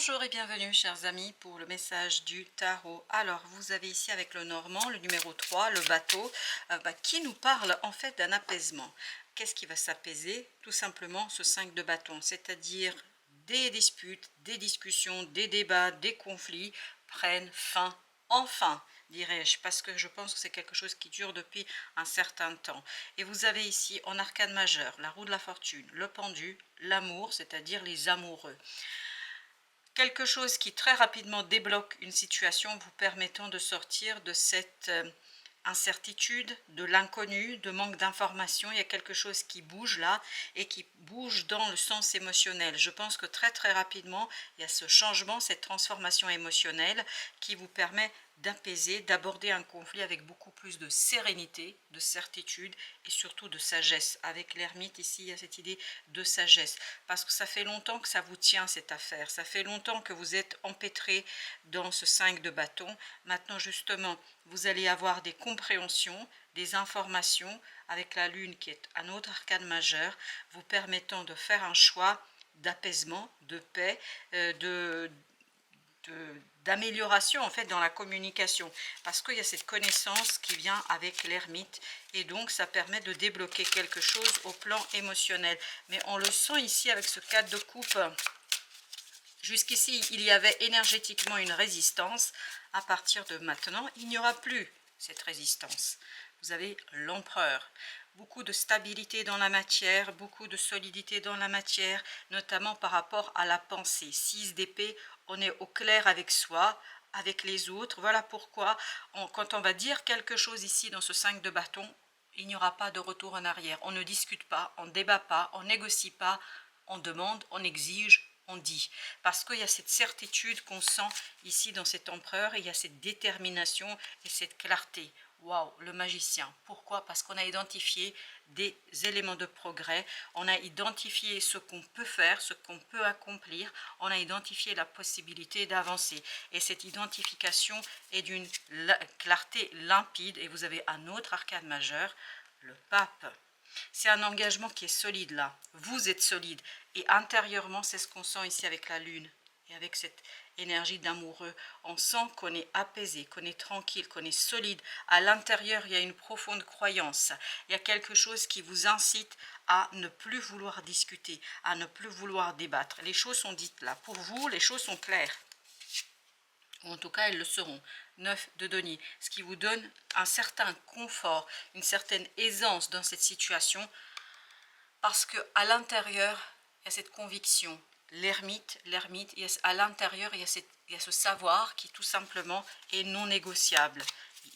Bonjour et bienvenue chers amis pour le message du tarot. Alors vous avez ici avec le Normand, le numéro 3, le bateau, qui nous parle en fait d'un apaisement. Qu'est-ce qui va s'apaiser? Tout simplement ce 5 de bâton, c'est-à-dire des disputes, des discussions, des débats, des conflits prennent fin enfin, dirais-je, parce que je pense que c'est quelque chose qui dure depuis un certain temps. Et vous avez ici en arcane majeur la roue de la fortune, le pendu, l'amour, c'est-à-dire les amoureux. Quelque chose qui très rapidement débloque une situation vous permettant de sortir de cette incertitude, de l'inconnu, de manque d'information. Il y a quelque chose qui bouge là et qui bouge dans le sens émotionnel. Je pense que très rapidement, il y a ce changement, cette transformation émotionnelle qui vous permet d'apaiser, d'aborder un conflit avec beaucoup plus de sérénité, de certitude et surtout de sagesse. Avec l'ermite ici, il y a cette idée de sagesse. Parce que ça fait longtemps que ça vous tient cette affaire. Ça fait longtemps que vous êtes empêtré dans ce 5 de bâton. Maintenant justement, vous allez avoir des compréhensions, des informations avec la lune qui est un autre arcane majeur, vous permettant de faire un choix d'apaisement, de paix, d'amélioration en fait dans la communication, parce qu'il y a cette connaissance qui vient avec l'ermite et donc ça permet de débloquer quelque chose au plan émotionnel. Mais on le sent ici avec ce 4 de coupe. Jusqu'ici, il y avait énergétiquement une résistance. À partir de maintenant, il n'y aura plus cette résistance. Vous avez l'empereur. Beaucoup de stabilité dans la matière, beaucoup de solidité dans la matière, notamment par rapport à la pensée. 6 d'épée, on est au clair avec soi, avec les autres. Voilà pourquoi, quand on va dire quelque chose ici dans ce 5 de bâton, il n'y aura pas de retour en arrière. On ne discute pas, on ne débat pas, on ne négocie pas, on demande, on exige, on dit. Parce qu'il y a cette certitude qu'on sent ici dans cet empereur, et il y a cette détermination et cette clarté. Waouh, le magicien. Pourquoi? Parce qu'on a identifié des éléments de progrès, on a identifié ce qu'on peut faire, ce qu'on peut accomplir, on a identifié la possibilité d'avancer. Et cette identification est d'une clarté limpide. Et vous avez un autre arcane majeur, le pape. C'est un engagement qui est solide là. Vous êtes solide. Et intérieurement, c'est ce qu'on sent ici avec la lune. Et avec cette énergie d'amoureux, on sent qu'on est apaisé, qu'on est tranquille, qu'on est solide. À l'intérieur, il y a une profonde croyance. Il y a quelque chose qui vous incite à ne plus vouloir discuter, à ne plus vouloir débattre. Les choses sont dites là. Pour vous, les choses sont claires. Ou en tout cas, elles le seront. 9 de denier, ce qui vous donne un certain confort, une certaine aisance dans cette situation, parce qu'à l'intérieur, il y a cette conviction. L'ermite, à l'intérieur, il y a ce savoir qui tout simplement est non négociable.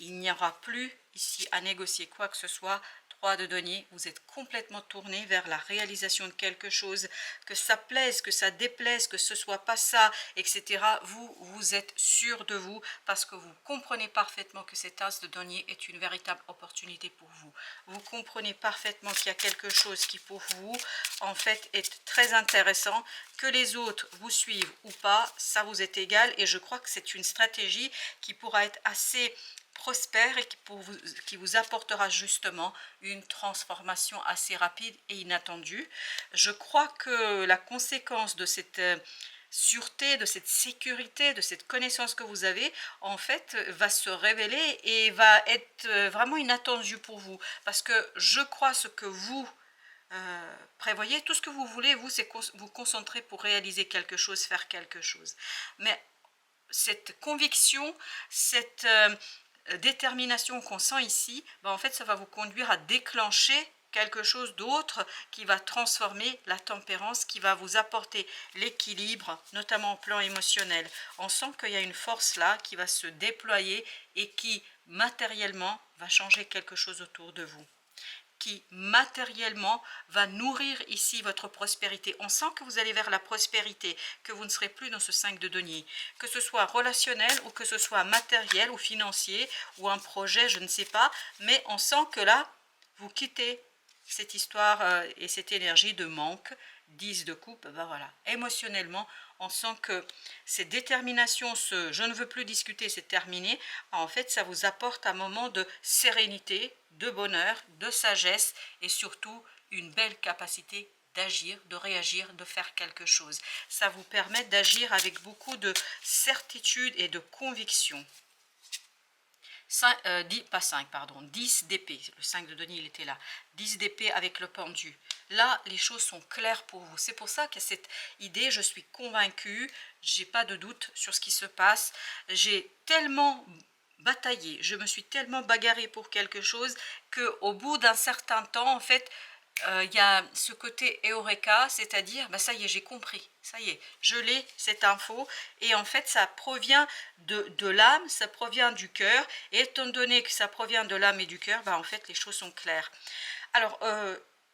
Il n'y aura plus ici à négocier quoi que ce soit. 3 de denier, vous êtes complètement tourné vers la réalisation de quelque chose, que ça plaise, que ça déplaise, que ce soit pas ça, etc. Vous êtes sûr de vous parce que vous comprenez parfaitement que cet as de denier est une véritable opportunité pour vous. Vous comprenez parfaitement qu'il y a quelque chose qui pour vous, en fait, est très intéressant. Que les autres vous suivent ou pas, ça vous est égal. Et je crois que c'est une stratégie qui pourra être assez prospère et qui vous apportera justement une transformation assez rapide et inattendue. Je crois que la conséquence de cette sûreté, de cette sécurité, de cette connaissance que vous avez, en fait, va se révéler et va être vraiment inattendue pour vous. Parce que je crois ce que vous prévoyez, tout ce que vous voulez, vous, c'est vous concentrer pour réaliser quelque chose, faire quelque chose. Mais cette conviction, cette détermination qu'on sent ici, ben en fait ça va vous conduire à déclencher quelque chose d'autre qui va transformer la tempérance, qui va vous apporter l'équilibre, notamment au plan émotionnel. On sent qu'il y a une force là qui va se déployer et qui matériellement va changer quelque chose autour de vous, qui matériellement va nourrir ici votre prospérité. On sent que vous allez vers la prospérité, que vous ne serez plus dans ce 5 de denier, que ce soit relationnel ou que ce soit matériel ou financier ou un projet, je ne sais pas, mais on sent que là, vous quittez cette histoire et cette énergie de manque. 10 de coupe, ben voilà, émotionnellement, on sent que cette détermination, ce je ne veux plus discuter, c'est terminé. En fait, ça vous apporte un moment de sérénité, de bonheur, de sagesse et surtout une belle capacité d'agir, de réagir, de faire quelque chose. Ça vous permet d'agir avec beaucoup de certitude et de conviction. 10 d'épée, le 5 de denier il était là, 10 d'épée avec le pendu. Là, les choses sont claires pour vous. C'est pour ça que cette idée, je suis convaincue, j'ai pas de doute sur ce qui se passe. J'ai tellement bataillé, je me suis tellement bagarrée pour quelque chose qu'au bout d'un certain temps, en fait, il y a ce côté eureka, c'est-à-dire, bah, ça y est, j'ai compris, ça y est, je l'ai, cette info, et en fait, ça provient de l'âme, ça provient du cœur, et étant donné que ça provient de l'âme et du cœur, bah, en fait, les choses sont claires. Alors,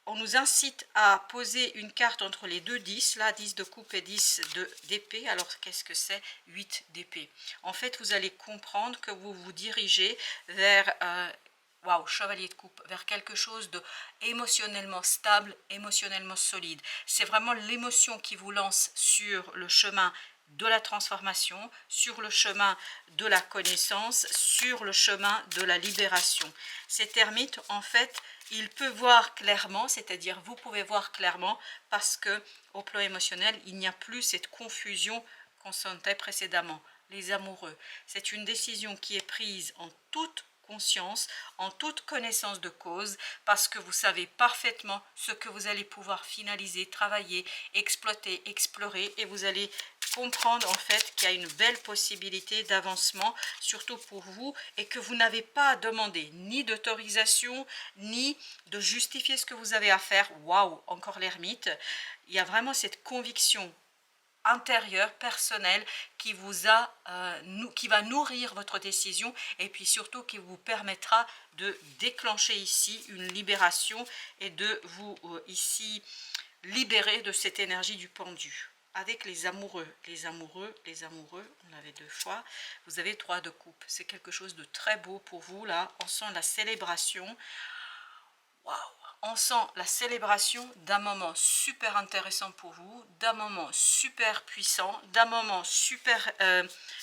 on nous incite à poser une carte entre les deux 10, là, 10 de coupe et 10 d'épée. Alors, qu'est-ce que c'est? 8 d'épée. En fait, vous allez comprendre que vous vous dirigez vers... waouh, chevalier de coupe, vers quelque chose de émotionnellement stable, émotionnellement solide. C'est vraiment l'émotion qui vous lance sur le chemin de la transformation, sur le chemin de la connaissance, sur le chemin de la libération. Cet ermite, en fait, il peut voir clairement, c'est-à-dire vous pouvez voir clairement parce que au plan émotionnel, il n'y a plus cette confusion qu'on sentait précédemment. Les amoureux, c'est une décision qui est prise en toute conscience, en toute connaissance de cause, parce que vous savez parfaitement ce que vous allez pouvoir finaliser, travailler, exploiter, explorer, et vous allez comprendre en fait qu'il y a une belle possibilité d'avancement, surtout pour vous, et que vous n'avez pas à demander ni d'autorisation, ni de justifier ce que vous avez à faire. Waouh, encore l'ermite. Il y a vraiment cette conviction intérieur, personnel, qui vous a, qui va nourrir votre décision, et puis surtout qui vous permettra de déclencher ici une libération et de vous ici libérer de cette énergie du pendu. Avec les amoureux, on avait 2 fois, vous avez 3 de coupe, c'est quelque chose de très beau pour vous, là, on sent la célébration. Waouh! On sent la célébration d'un moment super intéressant pour vous, d'un moment super puissant, d'un moment super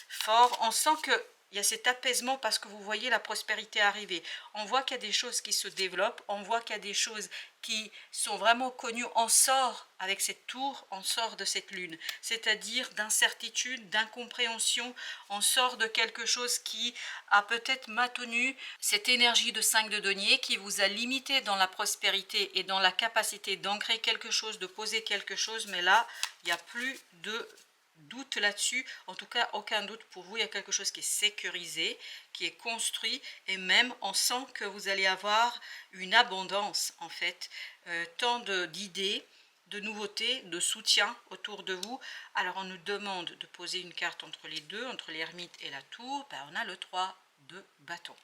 fort. On sent qu'il y a cet apaisement parce que vous voyez la prospérité arriver. On voit qu'il y a des choses qui se développent, on voit qu'il y a des choses qui sont vraiment connues. On sort avec cette tour, on sort de cette lune, c'est-à-dire d'incertitude, d'incompréhension. On sort de quelque chose qui a peut-être maintenu cette énergie de 5 de denier, qui vous a limité dans la prospérité et dans la capacité d'ancrer quelque chose, de poser quelque chose. Mais là, il n'y a plus de doute là-dessus, en tout cas aucun doute pour vous. Il y a quelque chose qui est sécurisé, qui est construit, et même on sent que vous allez avoir une abondance en fait, tant d'idées, de nouveautés, de soutien autour de vous. Alors on nous demande de poser une carte entre les deux, entre l'ermite et la tour. Ben, on a le 3 de bâton,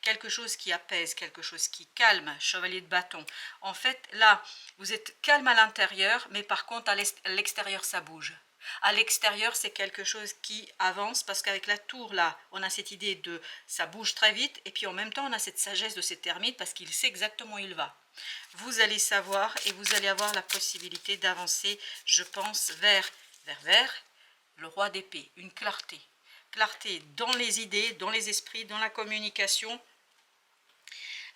quelque chose qui apaise, quelque chose qui calme, chevalier de bâton. En fait là vous êtes calme à l'intérieur, mais par contre à l'extérieur ça bouge. À l'extérieur, c'est quelque chose qui avance, parce qu'avec la tour, là, on a cette idée de ça bouge très vite, et puis en même temps, on a cette sagesse de cet ermite, parce qu'il sait exactement où il va. Vous allez savoir, et vous allez avoir la possibilité d'avancer, je pense, vers le roi d'épée, une clarté. Clarté dans les idées, dans les esprits, dans la communication.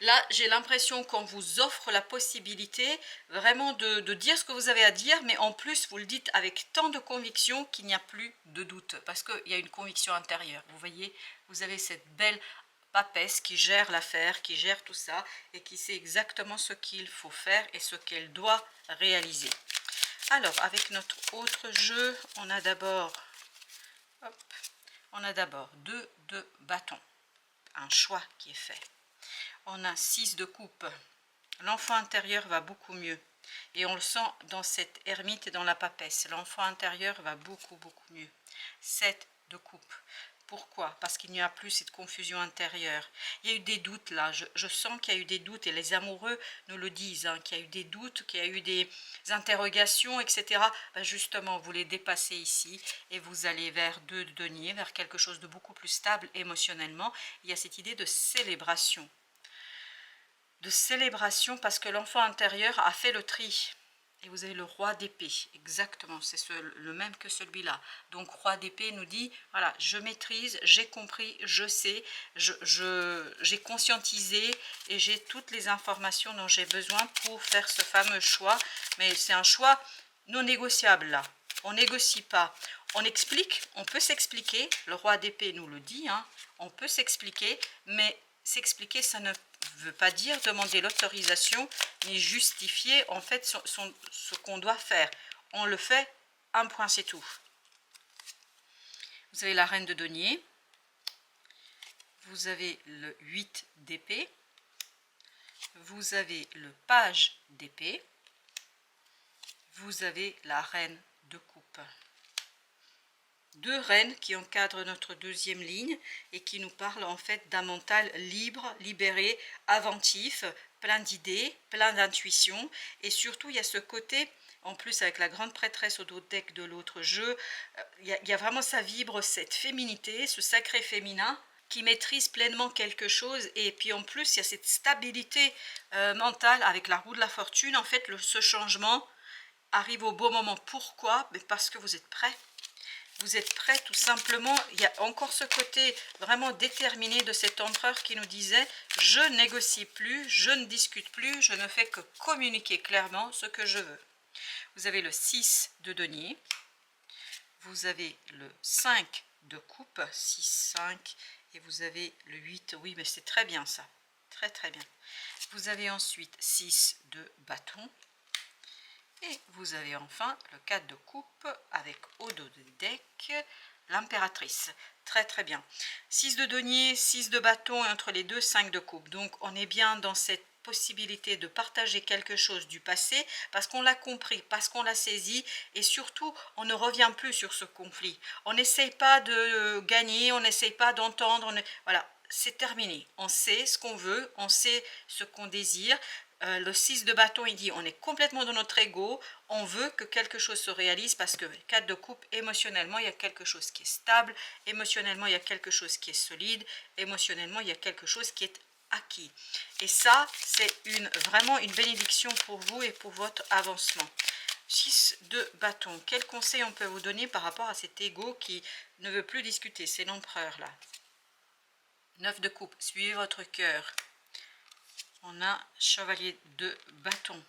Là, j'ai l'impression qu'on vous offre la possibilité vraiment de dire ce que vous avez à dire, mais en plus, vous le dites avec tant de conviction qu'il n'y a plus de doute, parce qu'il y a une conviction intérieure. Vous voyez, vous avez cette belle papesse qui gère l'affaire, qui gère tout ça, et qui sait exactement ce qu'il faut faire et ce qu'elle doit réaliser. Alors, avec notre autre jeu, on a d'abord 2 de bâton, un choix qui est fait. On a 6 de coupe. L'enfant intérieur va beaucoup mieux. Et on le sent dans cette ermite et dans la papesse. L'enfant intérieur va beaucoup mieux. 7 de coupe. Pourquoi? Parce qu'il n'y a plus cette confusion intérieure. Il y a eu des doutes là. Je sens qu'il y a eu des doutes, et les amoureux nous le disent, hein, qu'il y a eu des doutes, qu'il y a eu des interrogations, etc. Ben justement, vous les dépassez ici et vous allez vers 2 de denier, vers quelque chose de beaucoup plus stable émotionnellement. Il y a cette idée de célébration. Parce que l'enfant intérieur a fait le tri. et vous avez le roi d'épée, exactement, c'est le même que celui-là. Donc roi d'épée nous dit, voilà, je maîtrise, j'ai compris, je sais, j'ai conscientisé et j'ai toutes les informations dont j'ai besoin pour faire ce fameux choix. Mais c'est un choix non négociable là, on négocie pas. On explique, on peut s'expliquer, le roi d'épée nous le dit, hein, on peut s'expliquer, mais s'expliquer, ça ne veut pas dire demander l'autorisation ni justifier en fait ce qu'on doit faire. On le fait, un point c'est tout. Vous avez la reine de denier, vous avez le 8 d'épée, vous avez le page d'épée, vous avez la reine de coupe. Deux reines qui encadrent notre deuxième ligne et qui nous parlent en fait d'un mental libre, libéré, inventif, plein d'idées, plein d'intuition. Et surtout, il y a ce côté, en plus avec la grande prêtresse au dos deck de l'autre jeu, il y a vraiment, ça vibre cette féminité, ce sacré féminin qui maîtrise pleinement quelque chose. Et puis en plus, il y a cette stabilité mentale avec la roue de la fortune. En fait, ce changement arrive au bon moment. Pourquoi? Parce que vous êtes prêts. Vous êtes prêts tout simplement. Il y a encore ce côté vraiment déterminé de cet empereur qui nous disait « Je négocie plus, je ne discute plus, je ne fais que communiquer clairement ce que je veux ». Vous avez le 6 de denier, vous avez le 5 de coupe, 6, 5, et vous avez le 8, oui mais c'est très bien ça, très très bien. Vous avez ensuite 6 de bâton, et vous avez enfin le 4 de coupe avec au dos de deck l'impératrice. Très très bien. 6 de denier, 6 de bâton et entre les deux 5 de coupe. Donc on est bien dans cette possibilité de partager quelque chose du passé parce qu'on l'a compris, parce qu'on l'a saisi et surtout on ne revient plus sur ce conflit. On n'essaye pas de gagner, on n'essaye pas d'entendre. Voilà, c'est terminé. On sait ce qu'on veut, on sait ce qu'on désire. Le 6 de bâton, il dit on est complètement dans notre ego, on veut que quelque chose se réalise parce que 4 de coupe, émotionnellement, il y a quelque chose qui est stable, émotionnellement, il y a quelque chose qui est solide, émotionnellement, il y a quelque chose qui est acquis. Et ça, c'est vraiment une bénédiction pour vous et pour votre avancement. 6 de bâton, quel conseil on peut vous donner par rapport à cet ego qui ne veut plus discuter? C'est l'empereur là. 9 de coupe, suivez votre cœur. On a chevalier de bâton.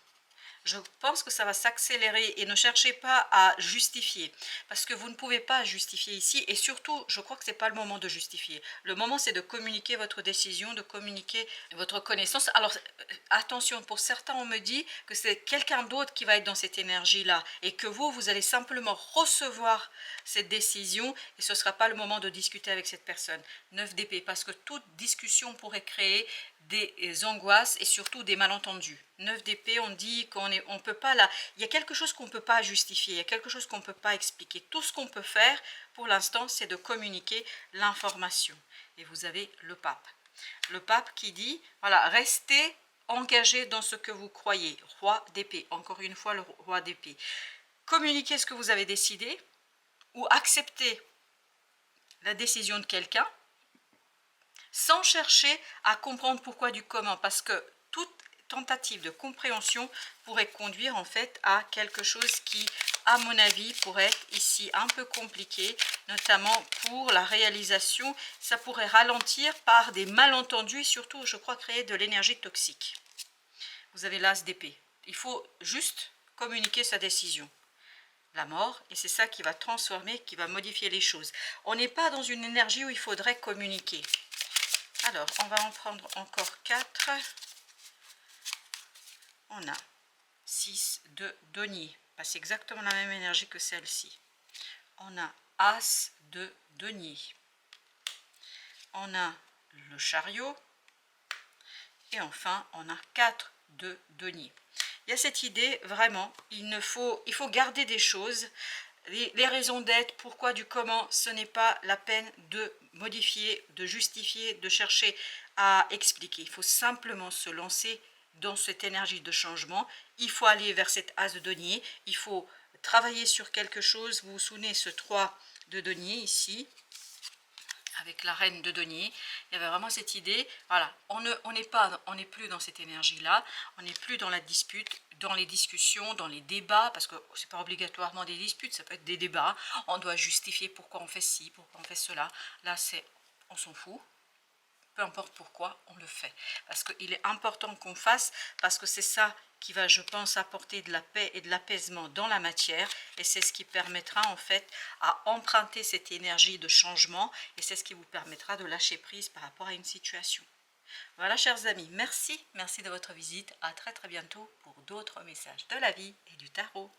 Je pense que ça va s'accélérer et ne cherchez pas à justifier parce que vous ne pouvez pas justifier ici et surtout je crois que ce n'est pas le moment de justifier. Le moment c'est de communiquer votre décision, de communiquer votre connaissance. Alors attention, pour certains on me dit que c'est quelqu'un d'autre qui va être dans cette énergie là et que vous allez simplement recevoir cette décision et ce ne sera pas le moment de discuter avec cette personne. 9 d'épée, parce que toute discussion pourrait créer des angoisses et surtout des malentendus. 9 d'épée, on dit qu'on peut pas là, il y a quelque chose qu'on ne peut pas justifier, il y a quelque chose qu'on ne peut pas expliquer. Tout ce qu'on peut faire pour l'instant, c'est de communiquer l'information. Et vous avez le pape. Le pape qui dit, voilà, restez engagé dans ce que vous croyez. Roi d'épée, encore une fois le roi d'épée. Communiquez ce que vous avez décidé ou acceptez la décision de quelqu'un sans chercher à comprendre pourquoi du comment, parce que toute tentative de compréhension pourrait conduire en fait à quelque chose qui, à mon avis, pourrait être ici un peu compliqué, notamment pour la réalisation. Ça pourrait ralentir par des malentendus et surtout, je crois, créer de l'énergie toxique. Vous avez l'as d'épée. Il faut juste communiquer sa décision. La mort, et c'est ça qui va transformer, qui va modifier les choses. On n'est pas dans une énergie où il faudrait communiquer. Alors, on va en prendre encore 4. On a 6 de denier. C'est exactement la même énergie que celle-ci. On a as de denier. On a le chariot. Et enfin, on a 4 de denier. Il y a cette idée, vraiment, il faut garder des choses. Les raisons d'être, pourquoi, du comment, ce n'est pas la peine de modifier, de justifier, de chercher à expliquer. Il faut simplement se lancer dans cette énergie de changement. Il faut aller vers cette as de denier. Il faut travailler sur quelque chose. Vous vous souvenez, ce 3 de denier ici. avec la reine de denier. Il y avait vraiment cette idée, voilà, on n'est plus dans cette énergie-là, on n'est plus dans la dispute, dans les discussions, dans les débats, parce que c'est pas obligatoirement des disputes, ça peut être des débats, on doit justifier pourquoi on fait ci, pourquoi on fait cela. Là, c'est, on s'en fout, peu importe pourquoi, on le fait. Parce qu'il est important qu'on fasse, parce que c'est ça qui va, je pense, apporter de la paix et de l'apaisement dans la matière. Et c'est ce qui permettra, en fait, à emprunter cette énergie de changement. Et c'est ce qui vous permettra de lâcher prise par rapport à une situation. Voilà, chers amis, merci. Merci de votre visite. À très très bientôt pour d'autres messages de la vie et du tarot.